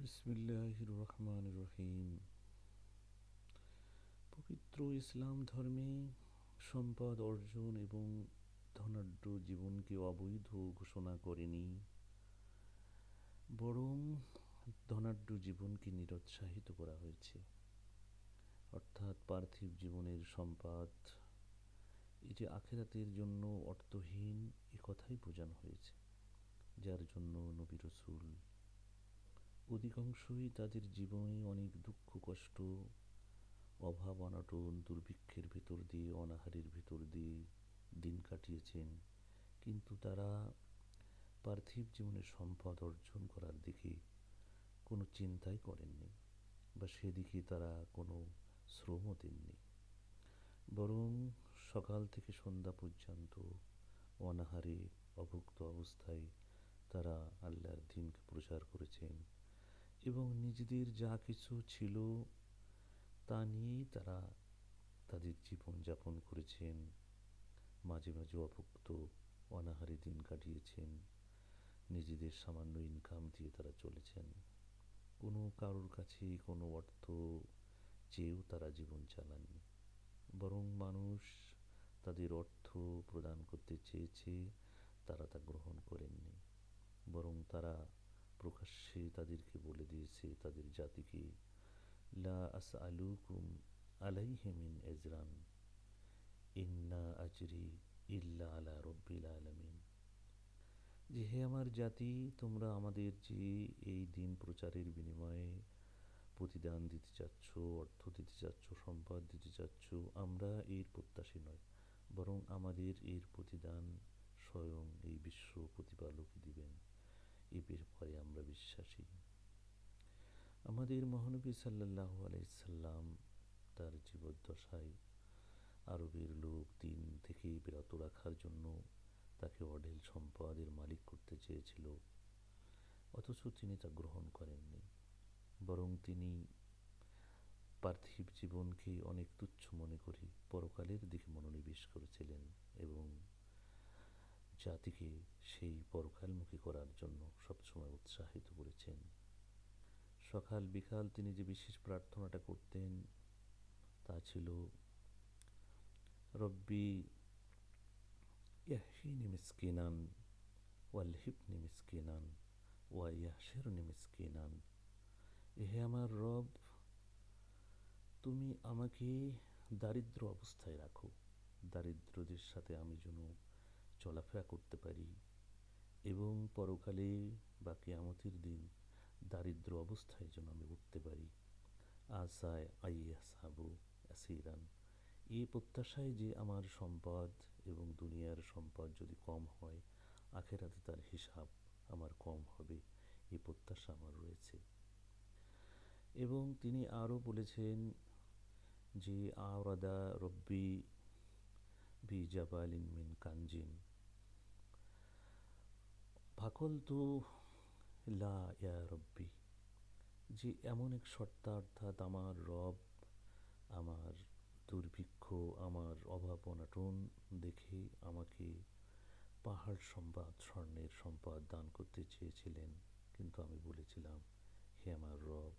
বিসমিল্লাহির রহমানির রহিম। পবিত্র ইসলাম ধর্মে সম্পদ অর্জন এবং ধনাঢ্য জীবনকে অবৈধ ঘোষণা করেনি, বরং ধনাঢ্য জীবনকে নিরুৎসাহিত করা হয়েছে। অর্থাৎ পার্থিব জীবনের সম্পদ এটি আখিরাতের জন্য অর্থহীন, এ কথাই বোঝানো হয়েছে। যার জন্য নবী রাসূল অধিকাংশই তাদের জীবনে অনেক দুঃখ কষ্ট, অভাব অনটন, দুর্ভিক্ষের ভেতর দিয়ে, অনাহারের ভেতর দিয়ে দিন কাটিয়েছেন। কিন্তু তারা পার্থিব জীবনের সম্পদ অর্জন করার দিকে কোনো চিন্তাই করেননি, বা সেদিকে তারা কোনো শ্রমও দেননি। বরং সকাল থেকে সন্ধ্যা পর্যন্ত অনাহারে অভুক্ত অবস্থায় তারা আল্লাহর দ্বীনকে প্রচার করেছেন এবং নিজেদের যা কিছু ছিল তা নিয়েই তারা তাদের জীবন যাপন করেছেন। মাঝে মাঝে অভুক্ত অনাহারে দিন কাটিয়েছেন। নিজেদের সামান্য ইনকাম দিয়ে তারা চলেছেন। কোনো কারোর কাছে কোনো অর্থ চেয়েও তারা জীবন চালাননি। বরং মানুষ তাদের অর্থ প্রদান করতে চেয়েছে, তারা তা গ্রহণ করেননি। বরং তারা প্রকাশ্যে তাদেরকে বলে দিয়েছে, তাদের জাতিকে, লা আসআলুকুম আলাইহি মিন আজরান ইন্না আজরি ইল্লা আলা রব্বিল আলামিন। যে হে আমার জাতি, তোমরা আমাদের যে এই দিন প্রচারের বিনিময়ে প্রতিদান দিতে চাচ্ছ, অর্থ দিতে চাচ্ছ, সম্পদ দিতে চাচ্ছ, আমরা এর প্রত্যাশী নয়, বরং আমাদের এর প্রতিদান স্বয়ং এই বিশ্ব প্রতিপালকই দিবেন। এ ব্যাপারে আমরা বিশ্বাসী। আমাদের মহানবী সাল্লাল্লাহু আলাইহি সাল্লাম তার জীবদ্দশায় আরবের লোক দিন থেকে বিরত রাখার জন্য তাকে অঢেল সম্পদের মালিক করতে চেয়েছিল, অথচ তিনি তা গ্রহণ করেননি। বরং তিনি পার্থিব জীবনকে অনেক তুচ্ছ মনে করে পরকালের দিকে মনোনিবেশ করেছিলেন এবং জাতিকে সেই পরকালমুখী করার জন্য সবসময় উৎসাহিত করেছেন। সকাল বিকাল তিনি যে বিশেষ প্রার্থনাটা করতেন তা ছিল, রব্বি ইয়াহইনি মিসকিনান ওয়ালহিকনি মিসকিনান ওয়া ইয়াহশিরনি মিসকিনান। হে আমার রব, তুমি আমাকে দারিদ্র অবস্থায় রাখো, দারিদ্রদের সাথে আমি যেন চলাফেরা করতে পারি এবং পরকালে বা কিয়ামতের দিন দারিদ্র অবস্থায় যেন আমি উঠতে পারি। আসায় আইয়াসাবু আসিরান, এই প্রত্যাশায় যে আমার সম্পদ এবং দুনিয়ার সম্পদ যদি কম হয়, আখেরাতে তার হিসাব আমার কম হবে, এই প্রত্যাশা আমার রয়েছে। এবং তিনি আরও বলেছেন যে আওরাদা রব্বি বি জাবালিন মিন কানজিন ফাকলতু লা ইয়া রব্বি, যে এমন এক সত্তা, অর্থাৎ আমার রব আমার দুর্ভিক্ষ, আমার অভাব অনাটন দেখে আমাকে পাহাড় সম্পদ, স্বর্ণের সম্পদ দান করতে চেয়েছিলেন। কিন্তু আমি বলেছিলাম, হে আমার রব,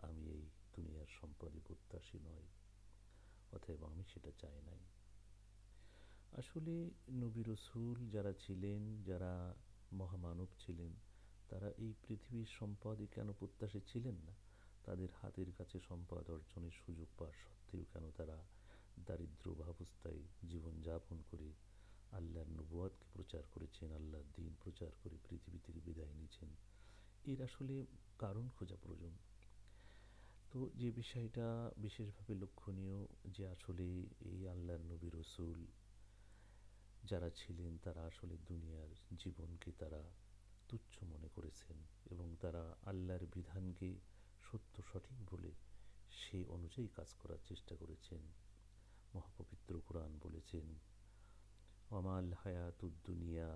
আমি এই দুনিয়ার সম্পদে প্রত্যাশী নই, অতএব আমি সেটা চাই নাই। আসলে নবী রাসূল যারা ছিলেন, যারা মহামানব ছিলেন, তারা এই পৃথিবীর সম্পদে কেন প্রত্যাশী ছিলেন না? তাদের হাতের কাছে সম্পদ অর্জনের সুযোগ পাওয়ার সত্ত্বেও কেন তারা দারিদ্র অবস্থায় জীবনযাপন করে আল্লাহর নবুয়তকে প্রচার করেছেন, আল্লাহর দ্বীন প্রচার করে পৃথিবী থেকে বিদায় নিয়েছেন? এর আসলে কারণ খোঁজা প্রয়োজন। তো যে বিষয়টা বিশেষভাবে লক্ষণীয়, যে আসলে এই আল্লাহর নবী রাসূল যারা ছিলেন তারা আসলে দুনিয়ার জীবনকে তারা তুচ্ছ মনে করেছেন এবং তারা আল্লাহর বিধানকে সত্য সঠিক বলে সেই অনুযায়ী কাজ করার চেষ্টা করেছেন। মহাপবিত্র কোরআন বলেছেন, ওয়ামাল হায়াতুদ দুনিয়া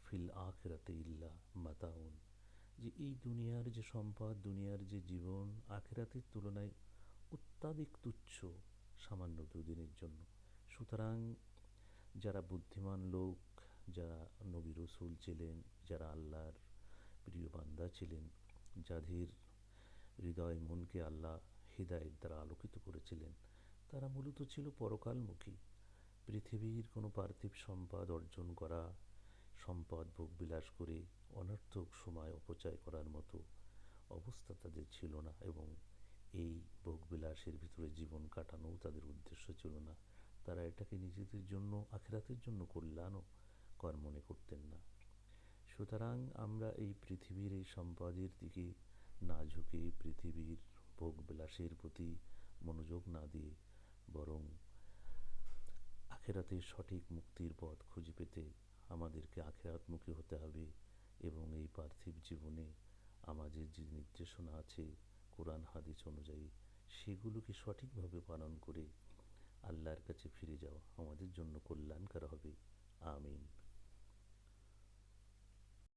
ফিল আখিরাতি ইল্লা মাতাউন, যে এই দুনিয়ার যে সম্পদ, দুনিয়ার যে জীবন আখিরাতের তুলনায় অত্যাধিক তুচ্ছ, সামান্য দুদিনের জন্য। সুতরাং যারা বুদ্ধিমান লোক, যারা নবী রাসূল ছিলেন, যারা আল্লাহর প্রিয় বান্দা ছিলেন, যাদের হৃদয় মনকে আল্লাহ হৃদায়ত দ্বারা আলোকিত করেছিলেন, তারা মূলত ছিল পরকালমুখী। পৃথিবীর কোনো পার্থিব সম্পদ অর্জন করা, সম্পদ ভোগবিলাস করে অনর্থক সময় অপচয় করার মতো অবস্থা তাদের ছিল না, এবং এই ভোগবিলাসের ভিতরে জীবন কাটানোও তাদের উদ্দেশ্য ছিল না। তারা এটাকে নিজেদের জন্য, আখেরাতের জন্য কল্যাণ ও কর মনে করতেন না। সুতরাং আমরা এই পৃথিবীর এই সম্পদের দিকে না ঝুঁকে, পৃথিবীর ভোগবিলাসের প্রতি মনোযোগ না দিয়ে, বরং আখেরাতের সঠিক মুক্তির পথ খুঁজে পেতে আমাদেরকে আখেরাতমুখী হতে হবে, এবং এই পার্থিব জীবনে আমাদের যে নির্দেশনা আছে কোরআন হাদিস অনুযায়ী, সেগুলোকে সঠিকভাবে পালন করে আল্লাহর কাছে ফিরে যাওয়া আমাদের জন্য কল্যাণকর হবে। আমিন।